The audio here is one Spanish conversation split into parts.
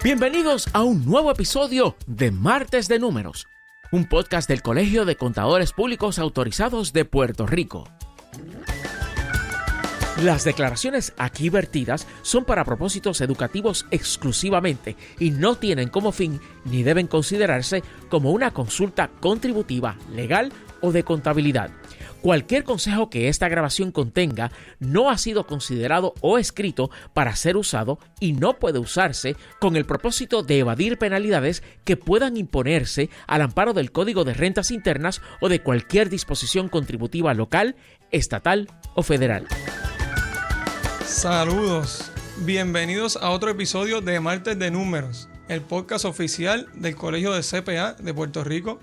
Bienvenidos a un nuevo episodio de Martes de Números, un podcast del Colegio de Contadores Públicos Autorizados de Puerto Rico. Las declaraciones aquí vertidas son para propósitos educativos exclusivamente y no tienen como fin ni deben considerarse como una consulta contributiva, legal o de contabilidad. Cualquier consejo que esta grabación contenga no ha sido considerado o escrito para ser usado y no puede usarse con el propósito de evadir penalidades que puedan imponerse al amparo del Código de Rentas Internas o de cualquier disposición contributiva local, estatal o federal. Saludos, bienvenidos a otro episodio de Martes de Números, el podcast oficial del Colegio de CPA de Puerto Rico.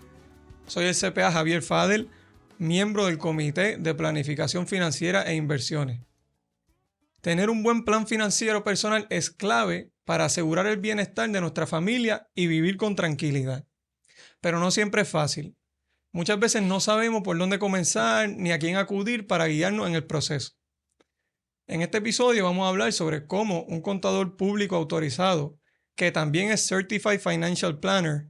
Soy el CPA Javier Fadel, miembro del Comité de Planificación Financiera e Inversiones. Tener un buen plan financiero personal es clave para asegurar el bienestar de nuestra familia y vivir con tranquilidad. Pero no siempre es fácil. Muchas veces no sabemos por dónde comenzar ni a quién acudir para guiarnos en el proceso. En este episodio vamos a hablar sobre cómo un contador público autorizado, que también es Certified Financial Planner,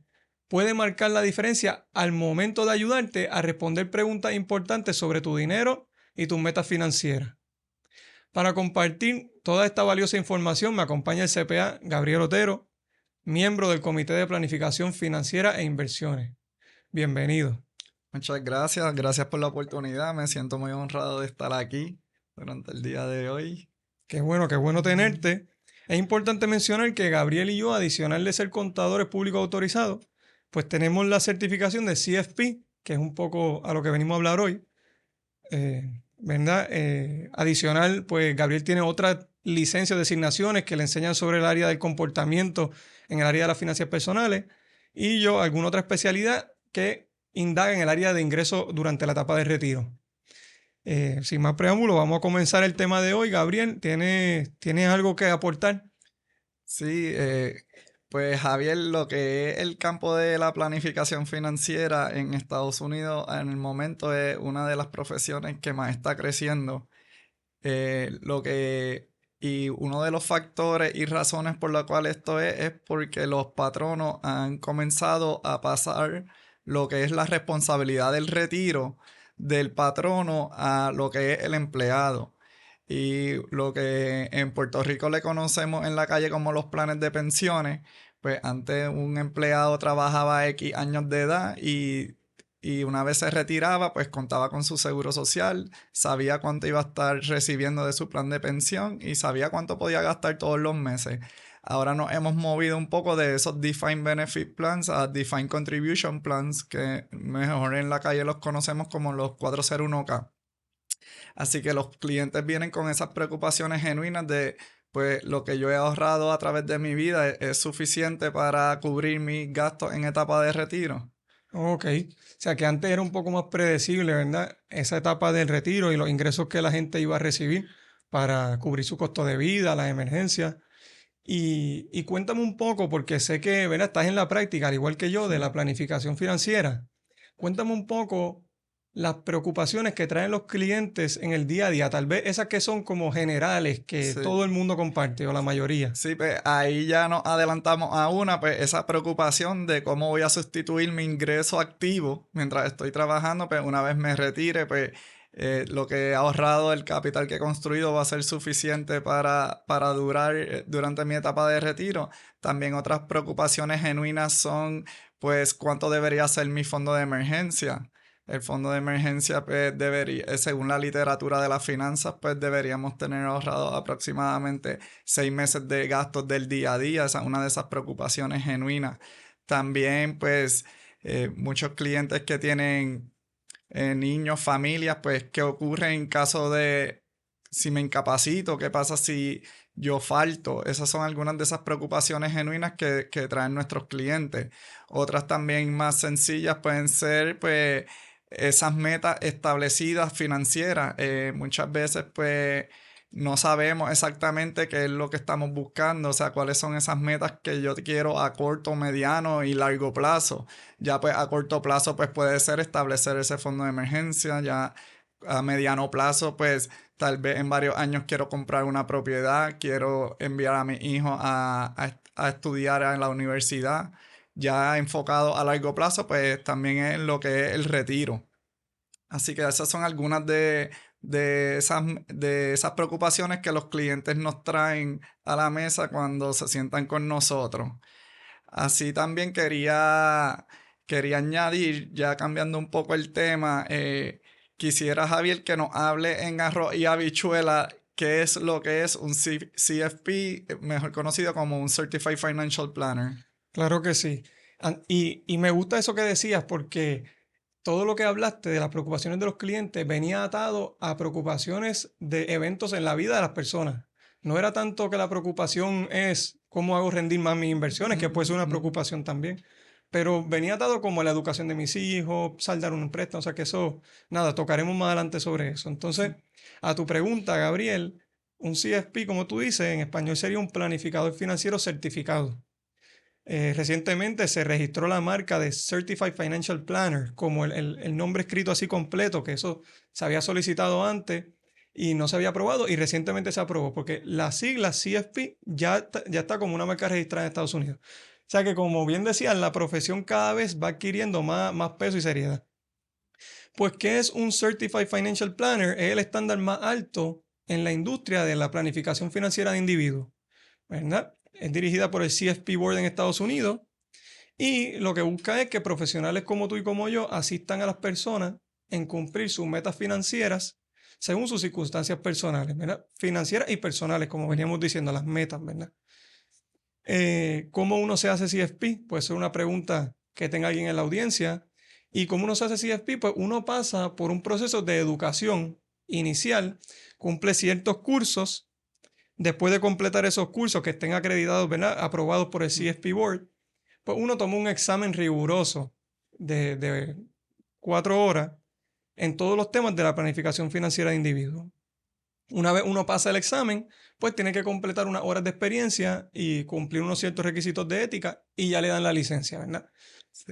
puede marcar la diferencia al momento de ayudarte a responder preguntas importantes sobre tu dinero y tus metas financieras. Para compartir toda esta valiosa información me acompaña el CPA Gabriel Otero, miembro del Comité de Planificación Financiera e Inversiones. Bienvenido. Muchas gracias. Gracias por la oportunidad. Me siento muy honrado de estar aquí durante el día de hoy. Qué bueno tenerte. Es importante mencionar que Gabriel y yo, adicional de ser contadores públicos autorizados, pues tenemos la certificación de CFP, que es un poco a lo que venimos a hablar hoy, ¿verdad? Adicional, pues Gabriel tiene otras licencias de asignaciones que le enseñan sobre el área del comportamiento en el área de las finanzas personales, y yo alguna otra especialidad que indaga en el área de ingresos durante la etapa de retiro. Sin más preámbulo, vamos a comenzar el tema de hoy. Gabriel, ¿tienes algo que aportar? Sí, pues Javier, lo que es el campo de la planificación financiera en Estados Unidos en el momento es una de las profesiones que más está creciendo. Y uno de los factores y razones por la cual esto es porque los patronos han comenzado a pasar lo que es la responsabilidad del retiro del patrono a lo que es el empleado. Y lo que en Puerto Rico le conocemos en la calle como los planes de pensiones, pues antes un empleado trabajaba X años de edad y una vez se retiraba, pues contaba con su seguro social, sabía cuánto iba a estar recibiendo de su plan de pensión y sabía cuánto podía gastar todos los meses. Ahora nos hemos movido un poco de esos Defined Benefit Plans a Defined Contribution Plans, que mejor en la calle los conocemos como los 401k. Así que los clientes vienen con esas preocupaciones genuinas de, pues, lo que yo he ahorrado a través de mi vida es suficiente para cubrir mis gastos en etapa de retiro. Ok, o sea que antes era un poco más predecible, ¿verdad? Esa etapa del retiro y los ingresos que la gente iba a recibir para cubrir su costo de vida, las emergencias. Y cuéntame un poco, porque sé que, ¿verdad?, estás en la práctica, al igual que yo, de la planificación financiera. Cuéntame un poco las preocupaciones que traen los clientes en el día a día, tal vez esas que son como generales, que Sí. todo el mundo comparte o la mayoría. Sí, pues ahí ya nos adelantamos a una, pues esa preocupación de cómo voy a sustituir mi ingreso activo mientras estoy trabajando, pues una vez me retire, pues lo que he ahorrado, el capital que he construido va a ser suficiente para durar durante mi etapa de retiro. También otras preocupaciones genuinas son, pues, cuánto debería ser mi fondo de emergencia. El fondo de emergencia, pues, según la literatura de las finanzas, pues deberíamos tener ahorrado aproximadamente 6 meses de gastos del día a día. Esa es una de esas preocupaciones genuinas. También, pues, muchos clientes que tienen niños, familias, pues, ¿qué ocurre en caso de si me incapacito? ¿Qué pasa si yo falto? Esas son algunas de esas preocupaciones genuinas que traen nuestros clientes. Otras también más sencillas pueden ser, pues, esas metas establecidas financieras. Muchas veces, pues, no sabemos exactamente qué es lo que estamos buscando, o sea, cuáles son esas metas que yo quiero a corto, mediano y largo plazo. Ya, pues, a corto plazo, pues, puede ser establecer ese fondo de emergencia. Ya a mediano plazo, pues, tal vez en varios años quiero comprar una propiedad, quiero enviar a mi hijo a estudiar en la universidad. Ya enfocado a largo plazo, pues también es lo que es el retiro. Así que esas son algunas de esas preocupaciones que los clientes nos traen a la mesa cuando se sientan con nosotros. Así también quería añadir, ya cambiando un poco el tema, quisiera, Javier, que nos hable en arroz y habichuela qué es lo que es un CFP, mejor conocido como un Certified Financial Planner. Claro que sí. Y me gusta eso que decías porque todo lo que hablaste de las preocupaciones de los clientes venía atado a preocupaciones de eventos en la vida de las personas. No era tanto que la preocupación es cómo hago rendir más mis inversiones, que puede ser una preocupación también, pero venía atado como la educación de mis hijos, saldar un préstamo, o sea que eso, nada, tocaremos más adelante sobre eso. Entonces, a tu pregunta, Gabriel, un CFP, como tú dices, en español sería un planificador financiero certificado. Recientemente se registró la marca de Certified Financial Planner como el nombre escrito así completo, que eso se había solicitado antes y no se había aprobado y recientemente se aprobó porque la sigla CFP ya está como una marca registrada en Estados Unidos. O sea que como bien decían, la profesión cada vez va adquiriendo más peso y seriedad. Pues, ¿qué es un Certified Financial Planner? Es el estándar más alto en la industria de la planificación financiera de individuos, ¿verdad? Es dirigida por el CFP Board en Estados Unidos y lo que busca es que profesionales como tú y como yo asistan a las personas en cumplir sus metas financieras según sus circunstancias personales, ¿verdad? Financieras y personales, como veníamos diciendo, las metas, ¿verdad? ¿Cómo uno se hace CFP? Puede ser una pregunta que tenga alguien en la audiencia. ¿Y cómo uno se hace CFP? Pues uno pasa por un proceso de educación inicial, cumple ciertos cursos. Después de completar esos cursos que estén acreditados, ¿verdad? Aprobados por el CFP Board, pues uno toma un examen riguroso de 4 horas en todos los temas de la planificación financiera de individuos. Una vez uno pasa el examen, pues tiene que completar unas horas de experiencia y cumplir unos ciertos requisitos de ética y ya le dan la licencia, ¿verdad? Sí.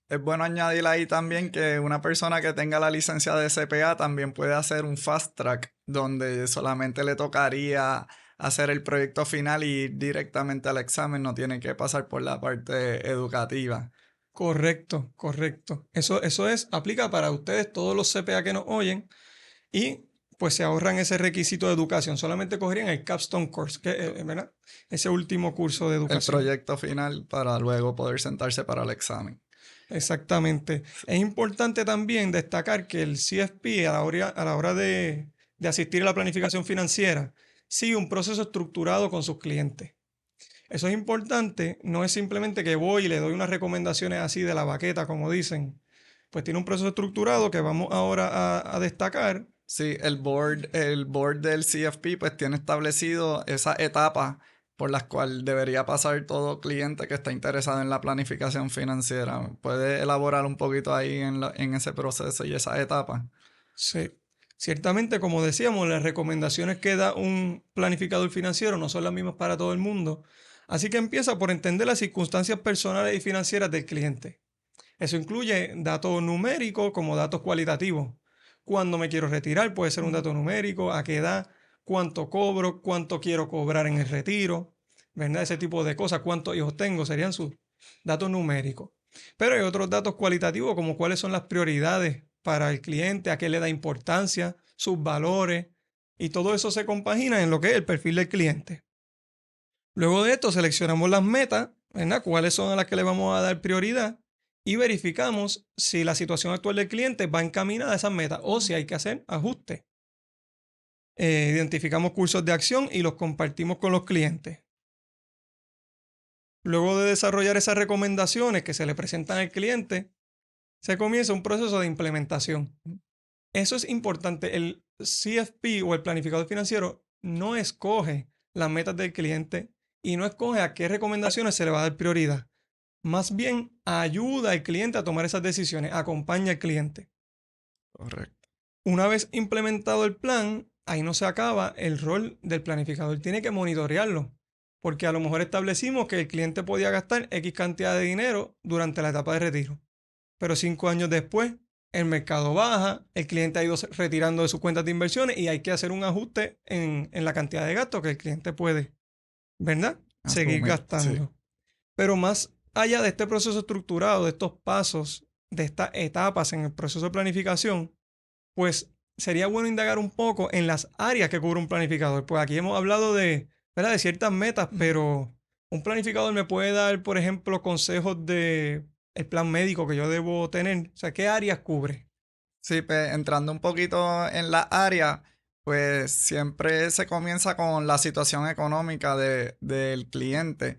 Es bueno añadir ahí también que una persona que tenga la licencia de CPA también puede hacer un fast track donde solamente le tocaría hacer el proyecto final y ir directamente al examen, no tiene que pasar por la parte educativa. Correcto, correcto. Eso aplica para ustedes, todos los CPA que nos oyen, y pues se ahorran ese requisito de educación. Solamente cogerían el Capstone Course, ¿verdad? Ese último curso de El educación. proyecto final para luego poder sentarse para el examen. Exactamente. Es importante también destacar que el CFP a la hora de asistir a la planificación financiera sigue un proceso estructurado con sus clientes. Eso es importante, no es simplemente que voy y le doy unas recomendaciones así de la baqueta, como dicen. Pues tiene un proceso estructurado que vamos ahora a destacar. Sí, el board del CFP pues tiene establecido esa etapa por las cuales debería pasar todo cliente que está interesado en la planificación financiera. ¿Puede elaborar un poquito ahí en ese proceso y esa etapa? Sí. Ciertamente, como decíamos, las recomendaciones que da un planificador financiero no son las mismas para todo el mundo. Así que empieza por entender las circunstancias personales y financieras del cliente. Eso incluye datos numéricos como datos cualitativos. Cuándo me quiero retirar puede ser un dato numérico, a qué edad, cuánto cobro, cuánto quiero cobrar en el retiro, ¿verdad? Ese tipo de cosas, cuántos hijos tengo, serían sus datos numéricos. Pero hay otros datos cualitativos como cuáles son las prioridades para el cliente, a qué le da importancia, sus valores, y todo eso se compagina en lo que es el perfil del cliente. Luego de esto seleccionamos las metas, ¿verdad? Cuáles son a las que le vamos a dar prioridad y verificamos si la situación actual del cliente va encaminada a esas metas o si hay que hacer ajustes. Identificamos cursos de acción y los compartimos con los clientes. Luego de desarrollar esas recomendaciones que se le presentan al cliente, se comienza un proceso de implementación. Eso es importante. El CFP o el planificador financiero no escoge las metas del cliente y no escoge a qué recomendaciones se le va a dar prioridad. Más bien ayuda al cliente a tomar esas decisiones, acompaña al cliente. Correcto. Una vez implementado el plan, ahí no se acaba el rol del planificador. Tiene que monitorearlo, porque a lo mejor establecimos que el cliente podía gastar X cantidad de dinero durante la etapa de retiro. Pero 5 años después el mercado baja, el cliente ha ido retirando de sus cuentas de inversiones y hay que hacer un ajuste en la cantidad de gastos que el cliente puede, ¿verdad? Seguir gastando. Sí. Pero más allá de este proceso estructurado, de estos pasos, de estas etapas en el proceso de planificación, pues sería bueno indagar un poco en las áreas que cubre un planificador. Pues aquí hemos hablado de, ¿verdad?, de ciertas metas, pero un planificador me puede dar, por ejemplo, consejos de el plan médico que yo debo tener. O sea, ¿qué áreas cubre? Sí, pues entrando un poquito en la área, pues siempre se comienza con la situación económica del cliente.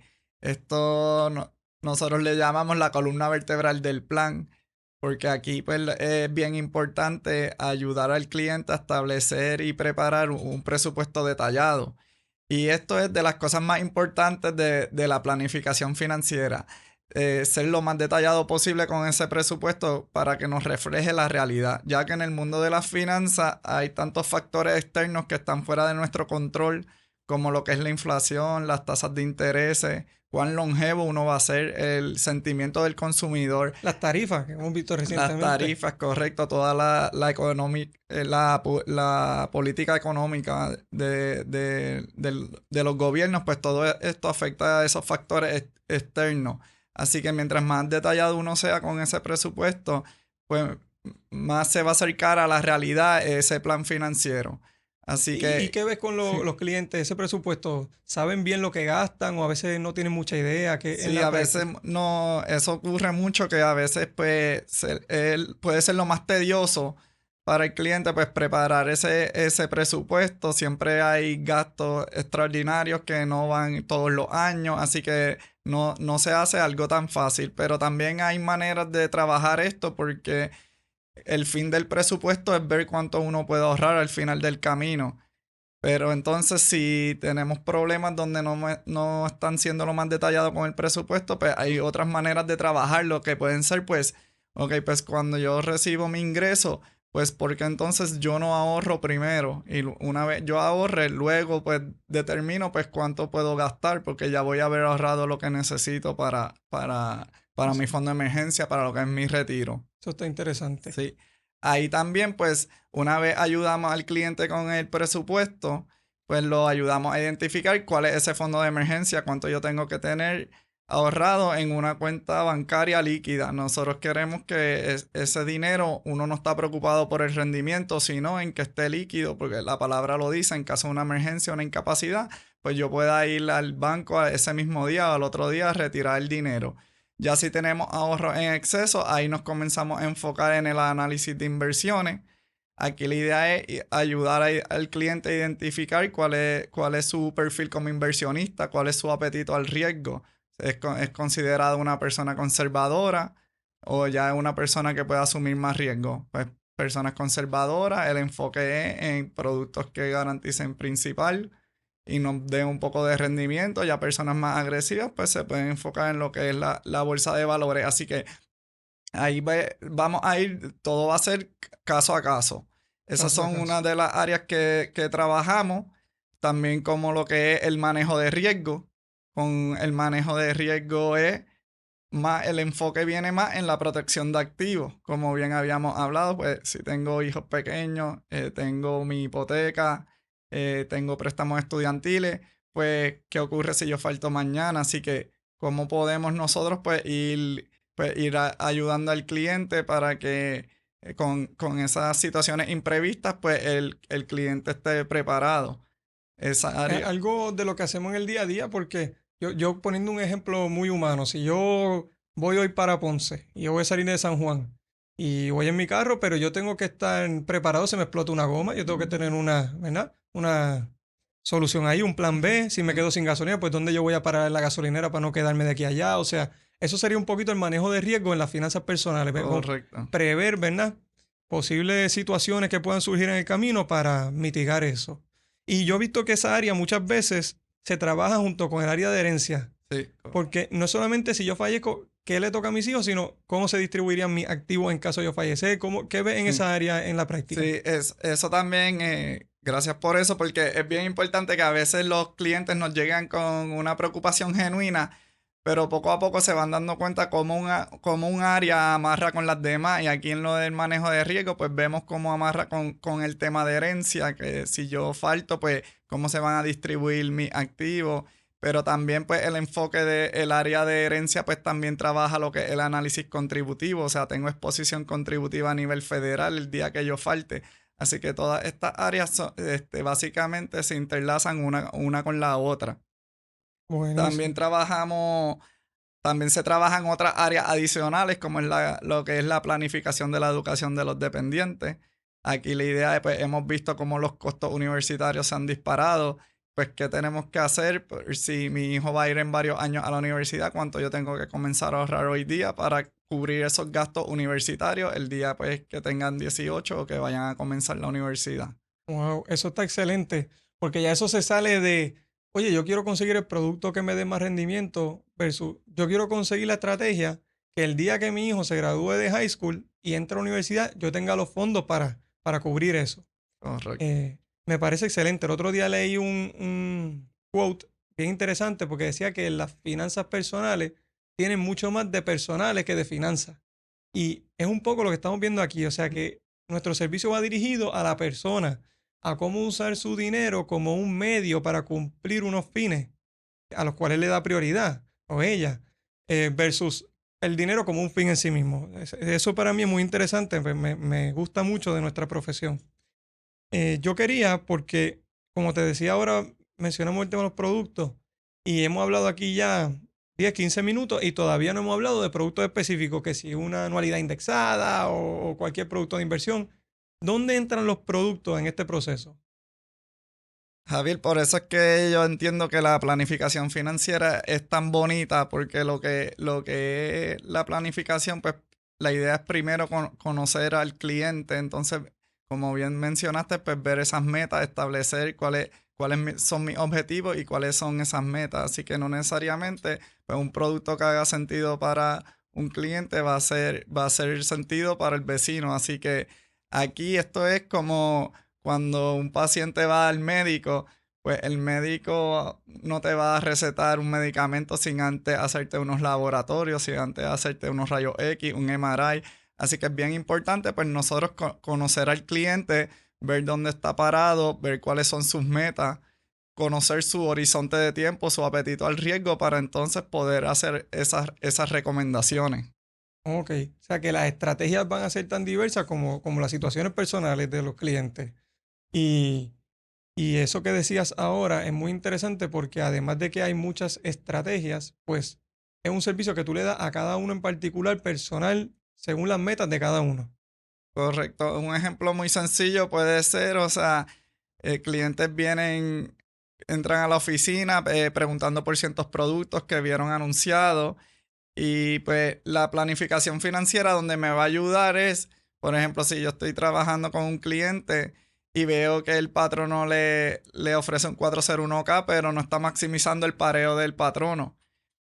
Nosotros le llamamos la columna vertebral del plan, porque aquí pues es bien importante ayudar al cliente a establecer y preparar un presupuesto detallado. Y esto es de las cosas más importantes de la planificación financiera. Ser lo más detallado posible con ese presupuesto para que nos refleje la realidad, ya que en el mundo de las finanzas hay tantos factores externos que están fuera de nuestro control, como lo que es la inflación, las tasas de intereses, cuán longevo uno va a ser, el sentimiento del consumidor. Las tarifas que hemos visto recientemente. Las tarifas, correcto, toda la política económica de los gobiernos, pues todo esto afecta a esos factores externos. Así que mientras más detallado uno sea con ese presupuesto, pues más se va a acercar a la realidad ese plan financiero. Así que... ¿Y qué ves con los clientes? Ese presupuesto, ¿saben bien lo que gastan o a veces no tienen mucha idea? Sí, a veces no, eso ocurre mucho que a veces pues puede ser lo más tedioso para el cliente pues preparar ese presupuesto. Siempre hay gastos extraordinarios que no van todos los años, así que no se hace algo tan fácil. Pero también hay maneras de trabajar esto porque el fin del presupuesto es ver cuánto uno puede ahorrar al final del camino. Pero entonces si tenemos problemas donde no están siendo lo más detallado con el presupuesto, pues hay otras maneras de trabajarlo que pueden ser pues, ok, pues cuando yo recibo mi ingreso, pues porque entonces yo no ahorro primero y una vez yo ahorre, luego pues determino pues cuánto puedo gastar porque ya voy a haber ahorrado lo que necesito para mi fondo de emergencia, para lo que es mi retiro. Eso está interesante. Sí. Ahí también, pues, una vez ayudamos al cliente con el presupuesto, pues lo ayudamos a identificar cuál es ese fondo de emergencia, cuánto yo tengo que tener ahorrado en una cuenta bancaria líquida. Nosotros queremos que ese dinero, uno no está preocupado por el rendimiento, sino en que esté líquido, porque la palabra lo dice, en caso de una emergencia o una incapacidad, pues yo pueda ir al banco ese mismo día o al otro día a retirar el dinero. Ya si tenemos ahorros en exceso, ahí nos comenzamos a enfocar en el análisis de inversiones. Aquí la idea es ayudar al cliente a identificar cuál es su perfil como inversionista, cuál es su apetito al riesgo. ¿Es considerado una persona conservadora o ya es una persona que puede asumir más riesgo? Pues personas conservadoras, el enfoque es en productos que garanticen principal y nos den un poco de rendimiento. Ya personas más agresivas pues se pueden enfocar en lo que es la bolsa de valores. Así que ahí vamos a ir, todo va a ser caso a caso. Esas son una de las áreas que trabajamos. También como lo que es el manejo de riesgo. Con el manejo de riesgo el enfoque viene más en la protección de activos. Como bien habíamos hablado, pues si tengo hijos pequeños, tengo mi hipoteca, tengo préstamos estudiantiles, pues ¿qué ocurre si yo falto mañana? Así que ¿cómo podemos nosotros pues ir ayudando al cliente para que con esas situaciones imprevistas pues el cliente esté preparado? Esa área. Es algo de lo que hacemos en el día a día porque yo poniendo un ejemplo muy humano, si yo voy hoy para Ponce y yo voy a salir de San Juan y voy en mi carro, pero yo tengo que estar preparado, se me explota una goma, yo tengo que tener ¿verdad? Una solución ahí, un plan B. Si me quedo sin gasolina, pues ¿dónde yo voy a parar en la gasolinera para no quedarme de aquí a allá? O sea, eso sería un poquito el manejo de riesgo en las finanzas personales. Correcto. Prever, ¿verdad? Posibles situaciones que puedan surgir en el camino para mitigar eso. Y yo he visto que esa área muchas veces se trabaja junto con el área de herencia. Sí. Porque no solamente si yo fallezco, ¿qué le toca a mis hijos? Sino cómo se distribuirían mis activos en caso de yo fallecer. ¿Qué ves en esa área en la práctica? Sí, eso también, gracias por eso, porque es bien importante que a veces los clientes nos llegan con una preocupación genuina, pero poco a poco se van dando cuenta cómo un área amarra con las demás. Y aquí en lo del manejo de riesgo, pues vemos cómo amarra con el tema de herencia, que si yo falto, pues cómo se van a distribuir mis activos. Pero también pues el enfoque del área de herencia pues también trabaja lo que es el análisis contributivo. O sea, tengo exposición contributiva a nivel federal el día que yo falte. Así que todas estas áreas básicamente se interlazan una con la otra. También Buenísimo. también se trabajan otras áreas adicionales como es lo que es la planificación de la educación de los dependientes. Aquí la idea es, pues, hemos visto cómo los costos universitarios se han disparado. Pues, ¿qué tenemos que hacer? Pues, si mi hijo va a ir en varios años a la universidad, ¿cuánto yo tengo que comenzar a ahorrar hoy día para cubrir esos gastos universitarios el día pues, que tengan 18 o que vayan a comenzar la universidad? Wow, eso está excelente, porque ya eso se sale de, oye, yo quiero conseguir el producto que me dé más rendimiento versus yo quiero conseguir la estrategia que el día que mi hijo se gradúe de high school y entre a la universidad, yo tenga los fondos para cubrir eso. Correcto. Me parece excelente. El otro día leí un quote bien interesante porque decía que las finanzas personales tienen mucho más de personales que de finanzas. Y es un poco lo que estamos viendo aquí. O sea que nuestro servicio va dirigido a la persona, a cómo usar su dinero como un medio para cumplir unos fines a los cuales le da prioridad, o ella, versus el dinero como un fin en sí mismo. Eso para mí es muy interesante, me gusta mucho de nuestra profesión. Yo quería, porque como te decía ahora, mencionamos el tema de los productos y hemos hablado aquí ya 10, 15 minutos y todavía no hemos hablado de productos específicos, que si una anualidad indexada o cualquier producto de inversión. ¿Dónde entran los productos en este proceso? Javier, por eso es que yo entiendo que la planificación financiera es tan bonita, porque lo que es la planificación, pues la idea es primero conocer al cliente. Entonces, como bien mencionaste, pues ver esas metas, establecer son mis objetivos y cuáles son esas metas. Así que no necesariamente pues un producto que haga sentido para un cliente va a ser sentido para el vecino. Así que aquí esto es como cuando un paciente va al médico, pues el médico no te va a recetar un medicamento sin antes hacerte unos laboratorios, sin antes hacerte unos rayos X, un MRI. Así que es bien importante pues nosotros conocer al cliente, ver dónde está parado, ver cuáles son sus metas, conocer su horizonte de tiempo, su apetito al riesgo para entonces poder hacer esas recomendaciones. Ok, o sea que las estrategias van a ser tan diversas como las situaciones personales de los clientes. Y, y eso que decías ahora es muy interesante porque además de que hay muchas estrategias, pues es un servicio que tú le das a cada uno en particular, personal, según las metas de cada uno. Correcto. Un ejemplo muy sencillo puede ser, o sea, clientes entran a la oficina preguntando por ciertos productos que vieron anunciados, y pues la planificación financiera donde me va a ayudar es, por ejemplo, si yo estoy trabajando con un cliente y veo que el patrono le ofrece un 401k, pero no está maximizando el pareo del patrono,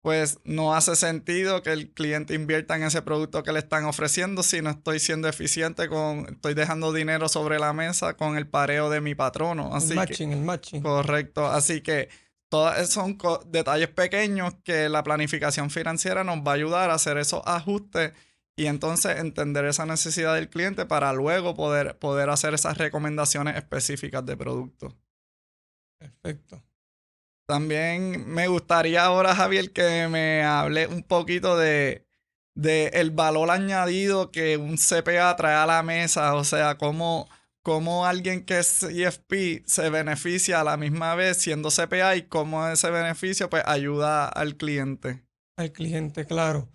pues no hace sentido que el cliente invierta en ese producto que le están ofreciendo si no estoy siendo eficiente estoy dejando dinero sobre la mesa con el pareo de mi patrono. Así que, El matching. correcto. Así que todos esos son detalles pequeños que la planificación financiera nos va a ayudar a hacer esos ajustes y entonces entender esa necesidad del cliente para luego poder hacer esas recomendaciones específicas de productos. Perfecto. También me gustaría ahora, Javier, que me hable un poquito de el valor añadido que un CPA trae a la mesa. O sea, cómo alguien que es CFP se beneficia a la misma vez siendo CPA, y cómo ese beneficio pues ayuda al cliente. Al cliente, claro.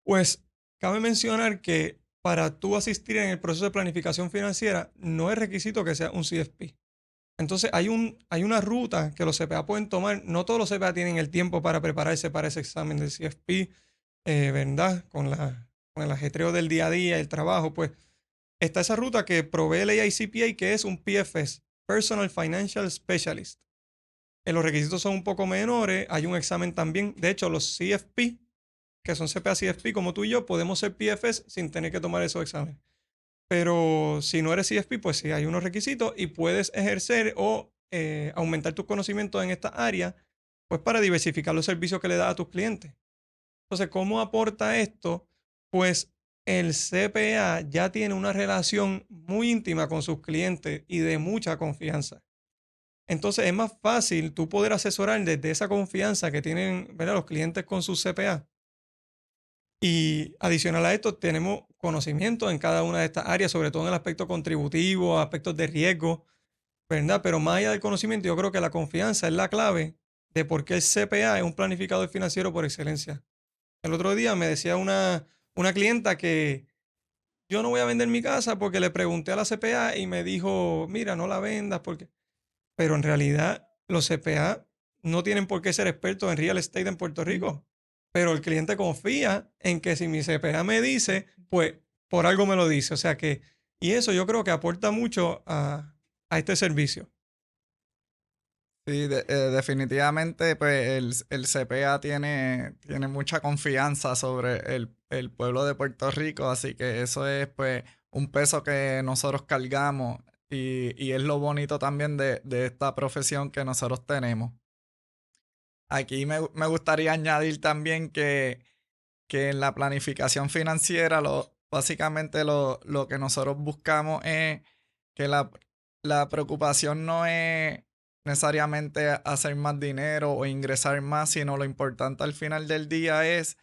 Pues cabe mencionar que para tú asistir en el proceso de planificación financiera no es requisito que sea un CFP. Entonces hay una ruta que los CPA pueden tomar. No todos los CPA tienen el tiempo para prepararse para ese examen del CFP, ¿verdad? Con el ajetreo del día a día, el trabajo, pues está esa ruta que provee el AICPA, que es un PFS, Personal Financial Specialist. Los requisitos son un poco menores, hay un examen también. De hecho, los CFP, que son CPA CFP como tú y yo, podemos ser PFS sin tener que tomar esos exámenes. Pero si no eres CFP, pues sí hay unos requisitos y puedes ejercer o aumentar tus conocimientos en esta área, pues para diversificar los servicios que le das a tus clientes. Entonces, ¿cómo aporta esto? Pues el CPA ya tiene una relación muy íntima con sus clientes y de mucha confianza. Entonces, es más fácil tú poder asesorar desde esa confianza que tienen, ¿verdad?, los clientes con sus CPA. Y adicional a esto, tenemos conocimiento en cada una de estas áreas, sobre todo en el aspecto contributivo, aspectos de riesgo, ¿verdad? Pero más allá del conocimiento, yo creo que la confianza es la clave de por qué el CPA es un planificador financiero por excelencia. El otro día me decía una clienta que yo no voy a vender mi casa porque le pregunté a la CPA y me dijo, mira, no la vendas porque... Pero en realidad los CPA no tienen por qué ser expertos en real estate en Puerto Rico. Pero el cliente confía en que si mi CPA me dice, pues por algo me lo dice. O sea que, y eso yo creo que aporta mucho a este servicio. Sí, definitivamente pues el CPA tiene mucha confianza sobre el pueblo de Puerto Rico, así que eso es pues un peso que nosotros cargamos y es lo bonito también de esta profesión que nosotros tenemos. Aquí me gustaría añadir también que en la planificación financiera básicamente lo que nosotros buscamos es que la preocupación no es necesariamente hacer más dinero o ingresar más, sino lo importante al final del día es,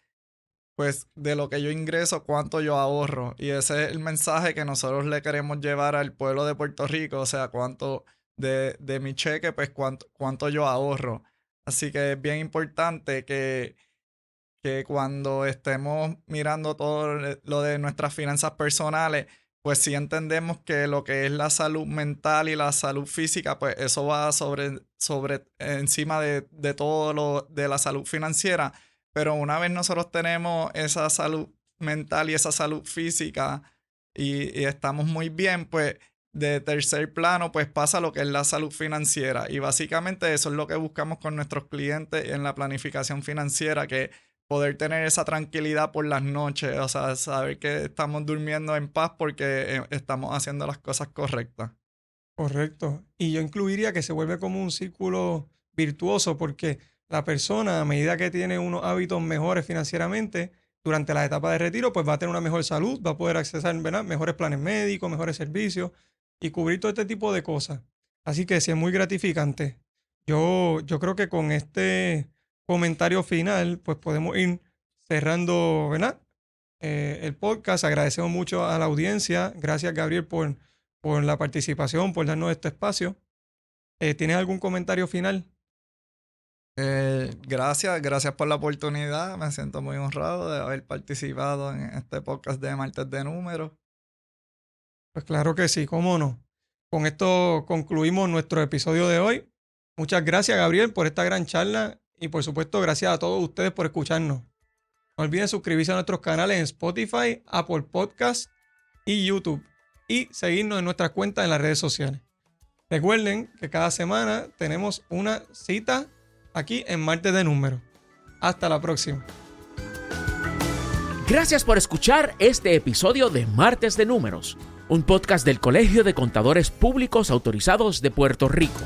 pues, de lo que yo ingreso, cuánto yo ahorro. Y ese es el mensaje que nosotros le queremos llevar al pueblo de Puerto Rico, o sea, cuánto de mi cheque, pues, cuánto yo ahorro. Así que es bien importante que cuando estemos mirando todo lo de nuestras finanzas personales, pues sí entendemos que lo que es la salud mental y la salud física, pues eso va sobre encima de todo lo de la salud financiera. Pero una vez nosotros tenemos esa salud mental y esa salud física y estamos muy bien, pues de tercer plano, pues pasa lo que es la salud financiera. Y básicamente eso es lo que buscamos con nuestros clientes en la planificación financiera, que poder tener esa tranquilidad por las noches, o sea, saber que estamos durmiendo en paz porque estamos haciendo las cosas correctas. Correcto. Y yo incluiría que se vuelve como un círculo virtuoso porque la persona, a medida que tiene unos hábitos mejores financieramente, durante la etapa de retiro, pues va a tener una mejor salud, va a poder accesar, ¿verdad?, mejores planes médicos, mejores servicios y cubrir todo este tipo de cosas. Así que sí es muy gratificante. Yo creo que con este comentario final, pues podemos ir cerrando, ¿verdad?, el podcast. Agradecemos mucho a la audiencia. Gracias, Gabriel, por la participación, por darnos este espacio. ¿Tienes algún comentario final? Gracias por la oportunidad. Me siento muy honrado de haber participado en este podcast de Martes de Números. Pues claro que sí, cómo no. Con esto concluimos nuestro episodio de hoy. Muchas gracias, Gabriel, por esta gran charla y por supuesto gracias a todos ustedes por escucharnos. No olviden suscribirse a nuestros canales en Spotify, Apple Podcasts y YouTube y seguirnos en nuestras cuentas en las redes sociales. Recuerden que cada semana tenemos una cita aquí en Martes de Números. Hasta la próxima. Gracias por escuchar este episodio de Martes de Números, un podcast del Colegio de Contadores Públicos Autorizados de Puerto Rico.